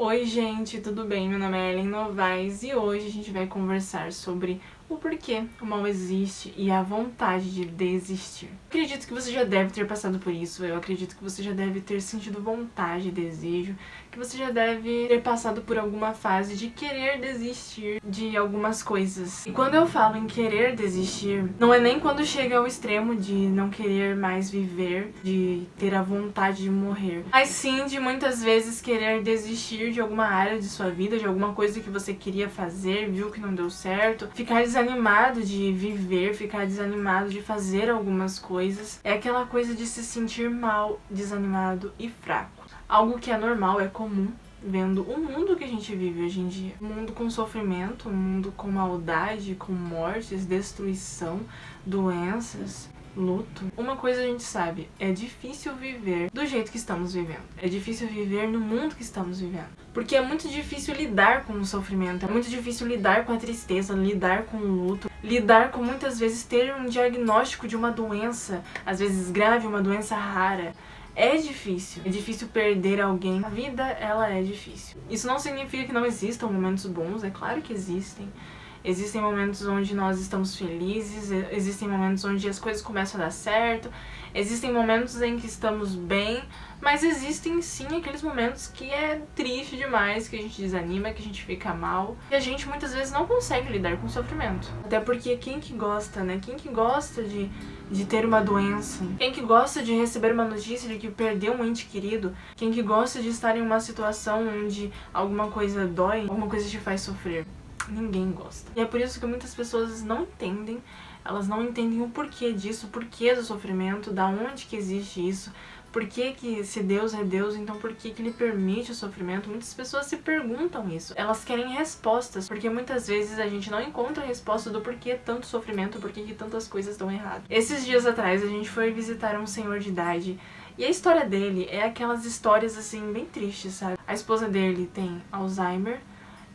Oi gente, tudo bem? Meu nome é Ellen Novaes e hoje a gente vai conversar sobre o porquê o mal existe e a vontade de desistir. Acredito que você já deve ter passado por isso, eu acredito que você já deve ter sentido vontade e desejo, que você já deve ter passado por alguma fase de querer desistir de algumas coisas. E quando eu falo em querer desistir, não é nem quando chega ao extremo de não querer mais viver, de ter a vontade de morrer, mas sim de muitas vezes querer desistir de alguma área de sua vida, de alguma coisa que você queria fazer, viu que não deu certo, ficar desanimado de viver, ficar desanimado de fazer algumas coisas. É aquela coisa de se sentir mal, desanimado e fraco. Algo que é normal, é comum, vendo o mundo que a gente vive hoje em dia. Um mundo com sofrimento, um mundo com maldade, com mortes, destruição, doenças, luto. Uma coisa a gente sabe, é difícil viver do jeito que estamos vivendo. É difícil viver no mundo que estamos vivendo. Porque é muito difícil lidar com o sofrimento, é muito difícil lidar com a tristeza, lidar com o luto, lidar com muitas vezes ter um diagnóstico de uma doença, às vezes grave, uma doença rara. É difícil perder alguém. A vida, ela é difícil. Isso não significa que não existam momentos bons, é claro que existem. Existem momentos onde nós estamos felizes, existem momentos onde as coisas começam a dar certo, existem momentos em que estamos bem, mas existem sim aqueles momentos que é triste demais, que a gente desanima, que a gente fica mal, e a gente muitas vezes não consegue lidar com o sofrimento. Até porque quem que gosta, né? Quem que gosta de ter uma doença? Quem que gosta de receber uma notícia de que perdeu um ente querido? Quem que gosta de estar em uma situação onde alguma coisa dói, alguma coisa te faz sofrer? Ninguém gosta. E é por isso que muitas pessoas não entendem, elas não entendem o porquê disso, o porquê do sofrimento, da onde que existe isso, por que se Deus é Deus, então por que Ele permite o sofrimento? Muitas pessoas se perguntam isso, elas querem respostas, porque muitas vezes a gente não encontra a resposta do porquê tanto sofrimento, porquê que tantas coisas estão erradas. Esses dias atrás a gente foi visitar um senhor de idade, e a história dele é aquelas histórias assim, bem tristes, sabe? A esposa dele tem Alzheimer,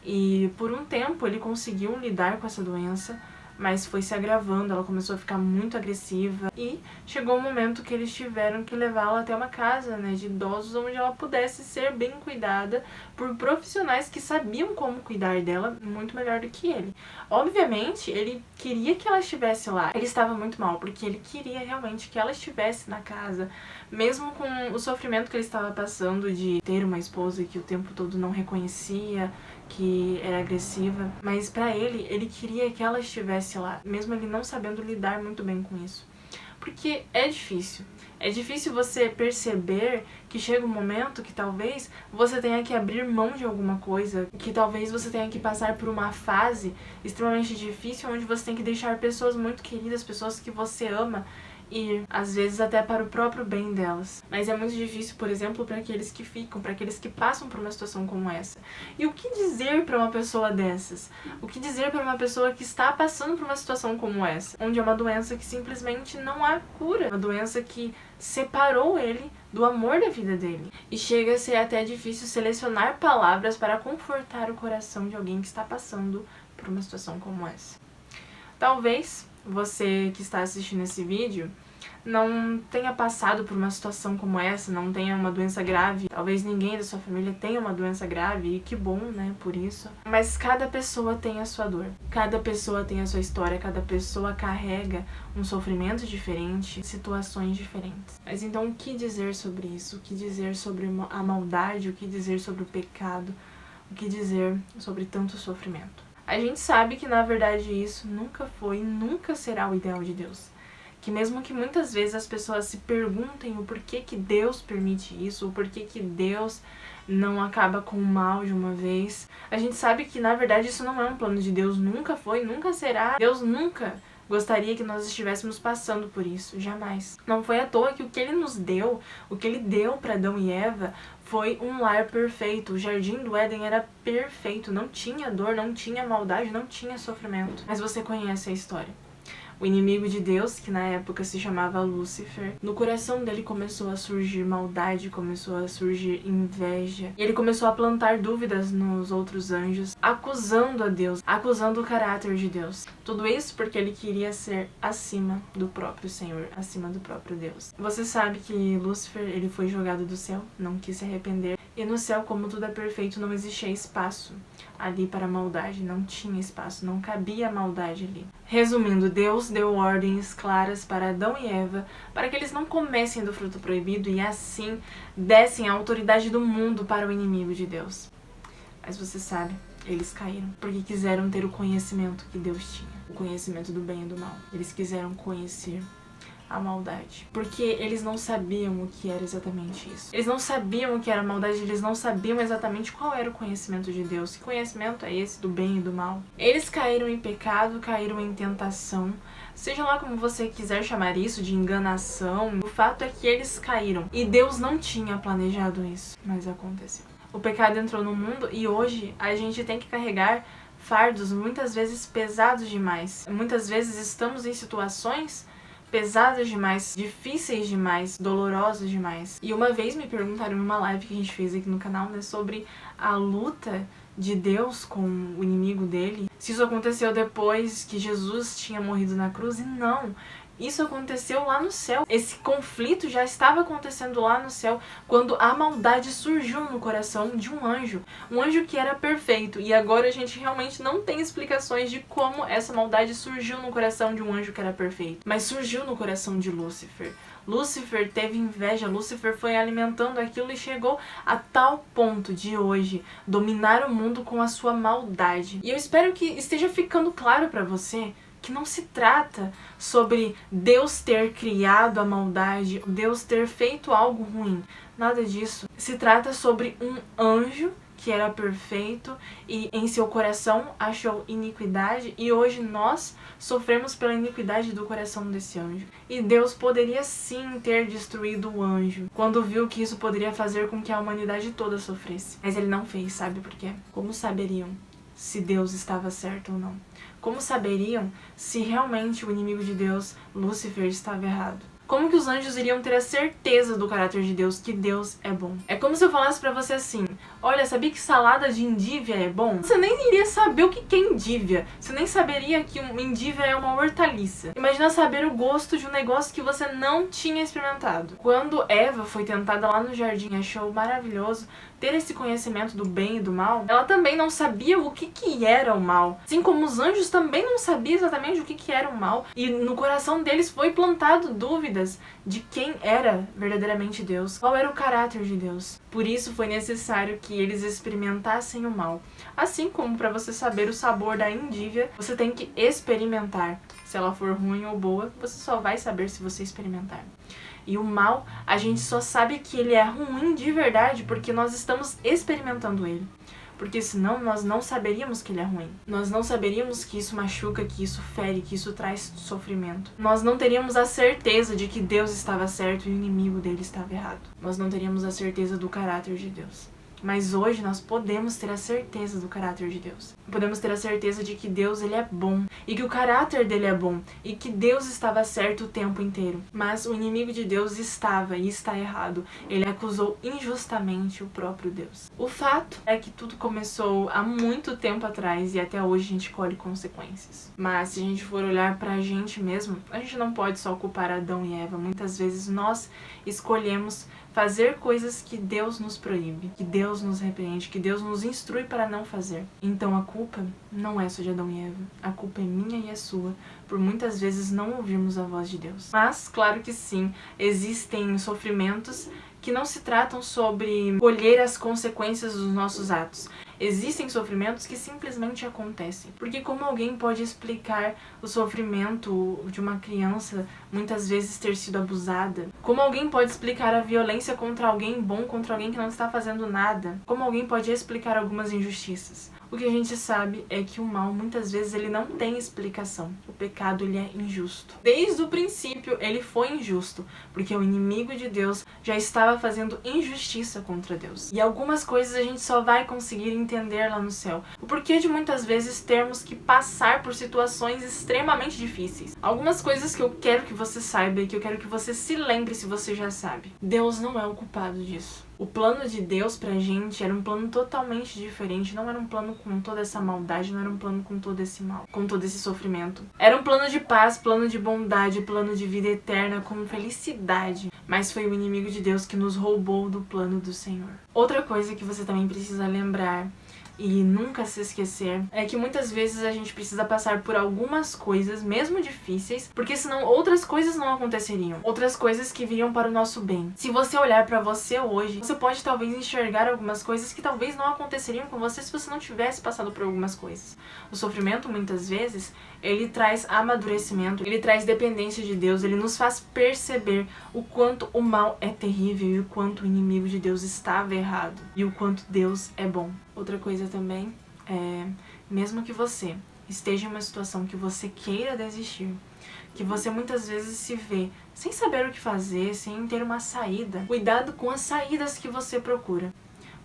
e por um tempo ele conseguiu lidar com essa doença, mas foi se agravando, ela começou a ficar muito agressiva e chegou um momento que eles tiveram que levá-la até uma casa, né, de idosos, onde ela pudesse ser bem cuidada por profissionais que sabiam como cuidar dela muito melhor do que ele. Obviamente, ele queria que ela estivesse lá, ele estava muito mal, porque ele queria realmente que ela estivesse na casa, mesmo com o sofrimento que ele estava passando de ter uma esposa que o tempo todo não reconhecia, que era agressiva, mas pra ele queria que ela estivesse lá, mesmo ele não sabendo lidar muito bem com isso. Porque é difícil você perceber que chega um momento que talvez você tenha que abrir mão de alguma coisa, que talvez você tenha que passar por uma fase extremamente difícil, onde você tem que deixar pessoas muito queridas, pessoas que você ama, ir, às vezes até para o próprio bem delas. Mas é muito difícil, por exemplo, para aqueles que ficam, para aqueles que passam por uma situação como essa. E o que dizer para uma pessoa dessas? O que dizer para uma pessoa que está passando por uma situação como essa? Onde é uma doença que simplesmente não há cura. Uma doença que separou ele do amor da vida dele. E chega a ser até difícil selecionar palavras para confortar o coração de alguém que está passando por uma situação como essa. Talvez você que está assistindo esse vídeo não tenha passado por uma situação como essa, não tenha uma doença grave. Talvez ninguém da sua família tenha uma doença grave, e que bom, né, por isso. Mas cada pessoa tem a sua dor, cada pessoa tem a sua história, cada pessoa carrega um sofrimento diferente, situações diferentes. Mas então o que dizer sobre isso? O que dizer sobre a maldade? O que dizer sobre o pecado? O que dizer sobre tanto sofrimento? A gente sabe que, na verdade, isso nunca foi e nunca será o ideal de Deus. Que mesmo que muitas vezes as pessoas se perguntem o porquê que Deus permite isso, o porquê que Deus não acaba com o mal de uma vez, a gente sabe que, na verdade, isso não é um plano de Deus, nunca foi, nunca será. Deus nunca gostaria que nós estivéssemos passando por isso, jamais. Não foi à toa que o que Ele nos deu, o que Ele deu para Adão e Eva, foi um lar perfeito. O jardim do Éden era perfeito, não tinha dor, não tinha maldade, não tinha sofrimento. Mas você conhece a história. o inimigo de Deus, que na época se chamava Lúcifer, no coração dele começou a surgir maldade, começou a surgir inveja. E ele começou a plantar dúvidas nos outros anjos, acusando a Deus, acusando o caráter de Deus. Tudo isso porque ele queria ser acima do próprio Senhor, acima do próprio Deus. Você sabe que Lúcifer, ele foi jogado do céu, não quis se arrepender. E no céu, como tudo é perfeito, não existia espaço ali para a maldade, não tinha espaço, não cabia a maldade ali. Resumindo, Deus deu ordens claras para Adão e Eva para que eles não comessem do fruto proibido e assim dessem a autoridade do mundo para o inimigo de Deus. Mas você sabe, eles caíram porque quiseram ter o conhecimento que Deus tinha, o conhecimento do bem e do mal. Eles quiseram conhecer a maldade, porque eles não sabiam o que era exatamente isso. Eles não sabiam o que era maldade, eles não sabiam exatamente qual era o conhecimento de Deus. Que conhecimento é esse do bem e do mal? Eles caíram em pecado, caíram em tentação, seja lá como você quiser chamar isso, de enganação. O fato é que eles caíram e Deus não tinha planejado isso, mas aconteceu. O pecado entrou no mundo e hoje a gente tem que carregar fardos muitas vezes pesados demais. Muitas vezes estamos em situações pesadas demais, difíceis demais, dolorosas demais. E uma vez me perguntaram numa live que a gente fez aqui no canal, né, sobre a luta de Deus com o inimigo dele. Se isso aconteceu depois que Jesus tinha morrido na cruz, e não. Isso aconteceu lá no céu. Esse conflito já estava acontecendo lá no céu quando a maldade surgiu no coração de um anjo que era perfeito. E agora a gente realmente não tem explicações de como essa maldade surgiu no coração de um anjo que era perfeito. Mas surgiu no coração de Lúcifer. Lúcifer teve inveja, Lúcifer foi alimentando aquilo e chegou a tal ponto de hoje dominar o mundo com a sua maldade. E eu espero que esteja ficando claro para você que não se trata sobre Deus ter criado a maldade, Deus ter feito algo ruim. Nada disso. Se trata sobre um anjo que era perfeito e em seu coração achou iniquidade, e hoje nós sofremos pela iniquidade do coração desse anjo. E Deus poderia sim ter destruído o anjo quando viu que isso poderia fazer com que a humanidade toda sofresse. Mas ele não fez, sabe por quê? Como saberiam se Deus estava certo ou não? Como saberiam se realmente o inimigo de Deus, Lúcifer, estava errado? Como que os anjos iriam ter a certeza do caráter de Deus, que Deus é bom? É como se eu falasse pra você assim: olha, sabia que salada de endívia é bom? Você nem iria saber o que é endívia. Você nem saberia que endívia é uma hortaliça. Imagina saber o gosto de um negócio que você não tinha experimentado. Quando Eva foi tentada lá no jardim, achou maravilhoso ter esse conhecimento do bem e do mal, ela também não sabia o que era o mal. Assim como os anjos também não sabiam exatamente o que era o mal. E no coração deles foi plantado dúvidas de quem era verdadeiramente Deus, qual era o caráter de Deus. Por isso foi necessário que eles experimentassem o mal. Assim como para você saber o sabor da endívia, você tem que experimentar. Se ela for ruim ou boa, você só vai saber se você experimentar. E o mal, a gente só sabe que ele é ruim de verdade porque nós estamos experimentando ele. Porque senão nós não saberíamos que ele é ruim. Nós não saberíamos que isso machuca, que isso fere, que isso traz sofrimento. Nós não teríamos a certeza de que Deus estava certo e o inimigo dele estava errado. Nós não teríamos a certeza do caráter de Deus. Mas hoje nós podemos ter a certeza do caráter de Deus. Podemos ter a certeza de que Deus, ele é bom, e que o caráter dele é bom, e que Deus estava certo o tempo inteiro. Mas o inimigo de Deus estava e está errado. Ele acusou injustamente o próprio Deus. O fato é que tudo começou há muito tempo atrás e até hoje a gente colhe consequências. Mas se a gente for olhar pra gente mesmo, a gente não pode só culpar Adão e Eva. Muitas vezes nós escolhemos fazer coisas que Deus nos proíbe, que Deus nos repreende, que Deus nos instrui para não fazer. Então a culpa não é só de Adão e Eva, a culpa é minha e é sua, por muitas vezes não ouvirmos a voz de Deus. Mas, claro que sim, existem sofrimentos que não se tratam sobre colher as consequências dos nossos atos. Existem sofrimentos que simplesmente acontecem. Porque como alguém pode explicar o sofrimento de uma criança muitas vezes ter sido abusada? Como alguém pode explicar a violência contra alguém bom, contra alguém que não está fazendo nada? Como alguém pode explicar algumas injustiças? O que a gente sabe é que o mal, muitas vezes, ele não tem explicação. O pecado, ele é injusto. Desde o princípio, ele foi injusto, porque o inimigo de Deus já estava fazendo injustiça contra Deus. E algumas coisas a gente só vai conseguir entender lá no céu. O porquê de muitas vezes termos que passar por situações extremamente difíceis. Algumas coisas que eu quero que você saiba e que eu quero que você se lembre se você já sabe. Deus não é o culpado disso. O plano de Deus pra gente era um plano totalmente diferente, não era um plano com toda essa maldade, não era um plano com todo esse mal, com todo esse sofrimento. Era um plano de paz, plano de bondade, plano de vida eterna, com felicidade. Mas foi o inimigo de Deus que nos roubou do plano do Senhor. Outra coisa que você também precisa lembrar e nunca se esquecer é que muitas vezes a gente precisa passar por algumas coisas, mesmo difíceis, porque senão outras coisas não aconteceriam. Outras coisas que viriam para o nosso bem. Se você olhar para você hoje, você pode talvez enxergar algumas coisas que talvez não aconteceriam com você se você não tivesse passado por algumas coisas. O sofrimento, muitas vezes, ele traz amadurecimento, ele traz dependência de Deus, ele nos faz perceber o quanto o mal é terrível e o quanto o inimigo de Deus estava errado e o quanto Deus é bom. Outra coisa também é, mesmo que você esteja em uma situação que você queira desistir, que você muitas vezes se vê sem saber o que fazer, sem ter uma saída, cuidado com as saídas que você procura.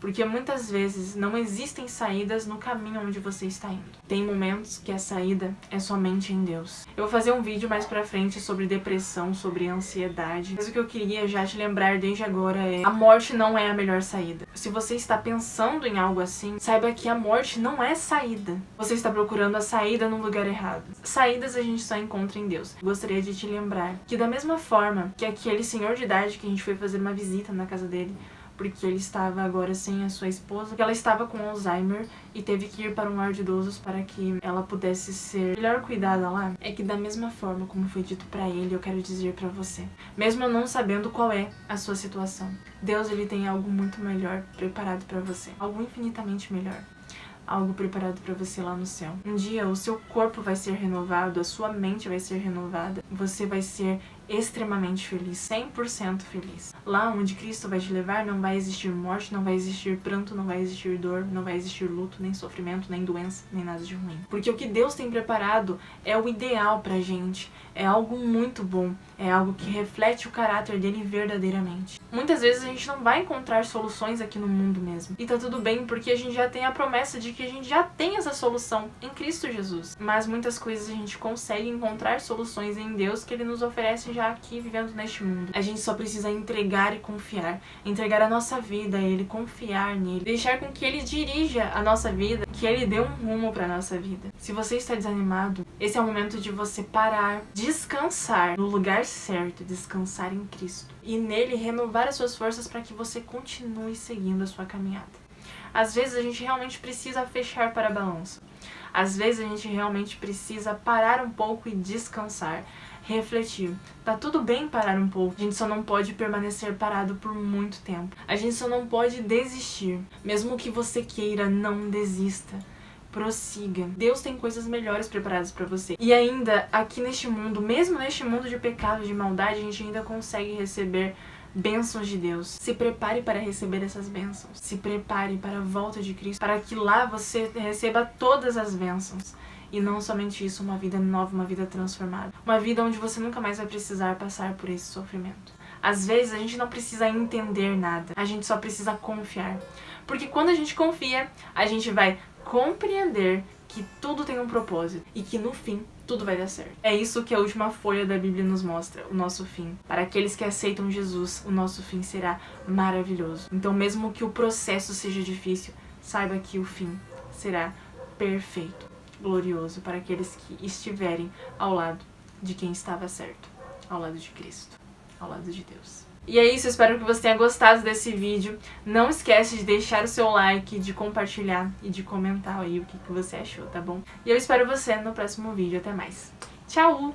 Porque muitas vezes não existem saídas no caminho onde você está indo. Tem momentos que a saída é somente em Deus. Eu vou fazer um vídeo mais pra frente sobre depressão, sobre ansiedade. Mas o que eu queria já te lembrar desde agora é: a morte não é a melhor saída. Se você está pensando em algo assim, saiba que a morte não é saída. Você está procurando a saída no lugar errado. Saídas a gente só encontra em Deus. Gostaria de te lembrar que da mesma forma que aquele senhor de idade que a gente foi fazer uma visita na casa dele, porque ele estava agora sem a sua esposa, porque ela estava com Alzheimer e teve que ir para um lar de idosos para que ela pudesse ser melhor cuidada lá. É que da mesma forma como foi dito para ele, eu quero dizer para você, mesmo não sabendo qual é a sua situação, Deus ele tem algo muito melhor preparado para você, algo infinitamente melhor. Algo preparado para você lá no céu. Um dia o seu corpo vai ser renovado, a sua mente vai ser renovada, você vai ser extremamente feliz, 100% feliz. Lá onde Cristo vai te levar não vai existir morte, não vai existir pranto, não vai existir dor, não vai existir luto, nem sofrimento, nem doença, nem nada de ruim. Porque o que Deus tem preparado é o ideal pra gente, é algo muito bom, é algo que reflete o caráter dele verdadeiramente. Muitas vezes a gente não vai encontrar soluções aqui no mundo mesmo. E tá tudo bem, porque a gente já tem a promessa de que a gente já tem essa solução em Cristo Jesus. Mas muitas coisas a gente consegue encontrar soluções em Deus que ele nos oferece já aqui vivendo neste mundo. A gente só precisa entregar e confiar. Entregar a nossa vida a ele, confiar nele. Deixar com que ele dirija a nossa vida, que ele dê um rumo pra nossa vida. Se você está desanimado, esse é o momento de você parar, descansar no lugar certo, descansar em Cristo. E nele renovar as suas forças para que você continue seguindo a sua caminhada. Às vezes a gente realmente precisa fechar para a balança. Às vezes a gente realmente precisa parar um pouco e descansar, refletir. Tá tudo bem parar um pouco, a gente só não pode permanecer parado por muito tempo. A gente só não pode desistir. Mesmo que você queira, não desista. Prossiga. Deus tem coisas melhores preparadas pra você. E ainda, aqui neste mundo, mesmo neste mundo de pecado, de maldade, a gente ainda consegue receber bênçãos de Deus. Se prepare para receber essas bênçãos. Se prepare para a volta de Cristo, para que lá você receba todas as bênçãos. E não somente isso, uma vida nova, uma vida transformada. Uma vida onde você nunca mais vai precisar passar por esse sofrimento. Às vezes a gente não precisa entender nada, a gente só precisa confiar. Porque quando a gente confia, a gente vai compreender que tudo tem um propósito e que no fim tudo vai dar certo. É isso que a última folha da Bíblia nos mostra, o nosso fim. Para aqueles que aceitam Jesus, o nosso fim será maravilhoso. Então mesmo que o processo seja difícil, saiba que o fim será perfeito, glorioso para aqueles que estiverem ao lado de quem estava certo, ao lado de Cristo, ao lado de Deus. E é isso, espero que você tenha gostado desse vídeo. Não esquece de deixar o seu like, de compartilhar e de comentar aí o que você achou, tá bom? E eu espero você no próximo vídeo. Até mais. Tchau!